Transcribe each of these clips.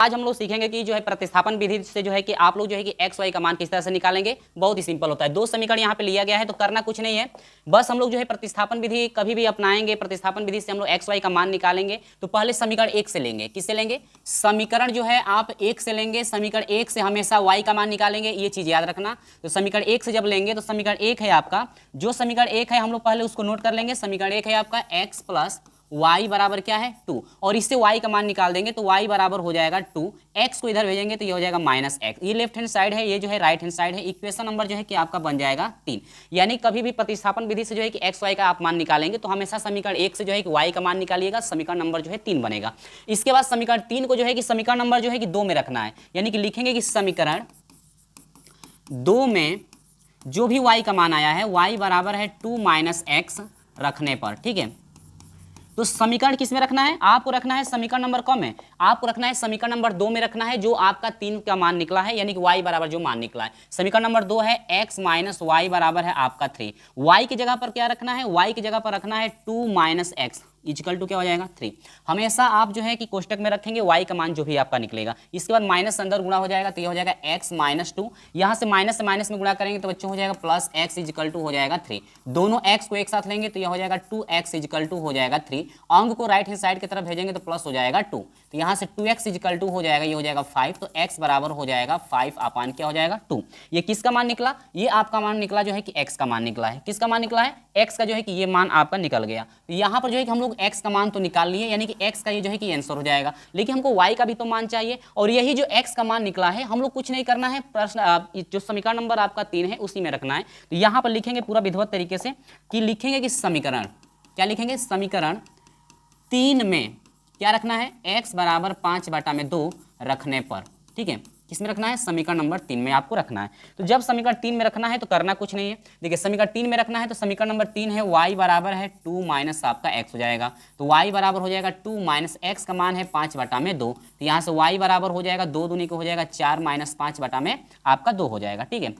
आज हम लोग सीखेंगे कि जो है प्रतिस्थापन विधि से जो है कि आप लोग जो है कि एक्स वाई का मान किस तरह से निकालेंगे। बहुत ही सिंपल होता है। दो समीकरण यहाँ पे लिया गया है तो करना कुछ नहीं है, बस हम लोग जो है प्रतिस्थापन विधि कभी भी अपनाएंगे, प्रतिस्थापन विधि से हम लोग एक्स वाई का मान निकालेंगे तो पहले समीकरण एक से लेंगे। किससे लेंगे? समीकरण जो है आप एक से लेंगे। समीकरण एक से हमेशा वाई का मान निकालेंगे, ये चीज याद रखना। तो समीकरण एक से जब लेंगे तो समीकरण एक है आपका, जो समीकरण एक है हम लोग पहले उसको नोट कर लेंगे। समीकरण एक है आपका एक्स प्लस y बराबर क्या है 2, और इससे y का मान निकाल देंगे तो y बराबर हो जाएगा 2, x को इधर भेजेंगे तो ये हो जाएगा माइनस एक्स। ये लेफ्ट हैंड साइड है, ये जो है राइट हैंड साइड है। इक्वेशन नंबर जो है कि आपका बन जाएगा 3। यानी कभी भी प्रतिस्थापन विधि से जो है कि एक्स वाई का आप मान निकालेंगे तो हमेशा समीकरण एक से जो है कि y का मान निकालिएगा, समीकरण नंबर जो है 3 बनेगा। इसके बाद समीकरण 3 को जो है कि समीकरण नंबर जो है कि 2 में रखना है, यानी कि लिखेंगे कि समीकरण 2 में जो भी y का मान आया है y बराबर है 2 माइनस एक्स रखने पर। ठीक है, तो समीकरण किस में रखना है? आपको रखना है समीकरण नंबर कौन में? आपको रखना है समीकरण नंबर 2 में रखना है, जो आपका 3 का मान निकला है, यानी कि y बराबर जो मान निकला है। समीकरण नंबर 2 है x माइनस वाई बराबर है आपका 3। y की जगह पर क्या रखना है? y की जगह पर रखना है 2 माइनस एक्स इजिकल टू क्या हो जाएगा 3। हमेशा आप जो है कि कोष्टक में रखेंगे y का मान जो भी आपका निकलेगा। इसके बाद माइनस अंदर गुणा हो जाएगा तो ये हो जाएगा x माइनस 2। यहाँ से माइनस में गुणा करेंगे तो बच्चों हो जाएगा प्लस x इजिकल टू हो जाएगा 3। दोनों x को एक साथ लेंगे तो यह हो जाएगा 2x इजिकल टू हो जाएगा 3। अंक को राइट हैंड साइड की तरफ भेजेंगे तो प्लस हो जाएगा 2, तो यहाँ से 2x इजिकल टू हो जाएगा, ये हो जाएगा 5, तो x बराबर हो जाएगा 5 अपान क्या हो जाएगा 2। ये किसका मान निकला? ये आपका मान निकला जो है कि x का मान निकला है। किसका मान निकला है? x का जो है कि ये मान आपका निकल गया। तो यहाँ पर जो है कि हम लोग x का मान तो निकाल लिए, यानी कि x का ये जो है कि आंसर हो जाएगा, लेकिन हमको y का भी तो मान चाहिए, और यही जो x का मान निकला है हम लोग कुछ नहीं करना है, प्रश्न जो समीकरण नंबर आपका 3 है उसी में रखना है। तो यहाँ पर लिखेंगे पूरा विधिवत तरीके से कि लिखेंगे कि समीकरण, क्या लिखेंगे? समीकरण 3 में क्या रखना है? x बराबर 5/2 रखने पर। ठीक है, किसमें रखना है? समीकरण नंबर 3 में आपको रखना है। तो जब समीकरण 3 में रखना है तो करना कुछ नहीं है। देखिए समीकरण 3 में रखना है तो समीकरण नंबर 3 है y बराबर है 2 माइनस आपका x हो जाएगा, तो y बराबर हो जाएगा 2 माइनस x का मान है 5/2, तो यहाँ से y बराबर हो जाएगा 2 दूनी को हो जाएगा 4 माइनस 5/2 आपका 2 हो जाएगा। ठीक है,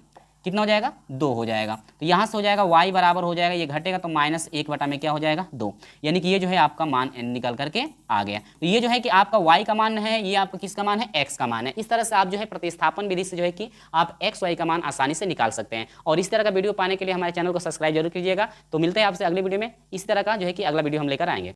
कितना हो जाएगा? 2 हो जाएगा। तो यहाँ से हो जाएगा y बराबर हो जाएगा, ये घटेगा तो माइनस 1/में क्या हो जाएगा 2, यानी कि ये जो है आपका मान निकल करके आ गया। तो ये जो है कि आपका y का मान है, ये आपका किसका मान है? x का मान है। इस तरह से आप जो है प्रतिस्थापन विधि से जो है कि आप x y का मान आसानी से निकाल सकते हैं। और इस तरह का वीडियो पाने के लिए हमारे चैनल को सब्सक्राइब जरूर कीजिएगा। तो मिलते हैं आपसे अगले वीडियो में, इस तरह का जो है कि अगला वीडियो हम लेकर आएंगे।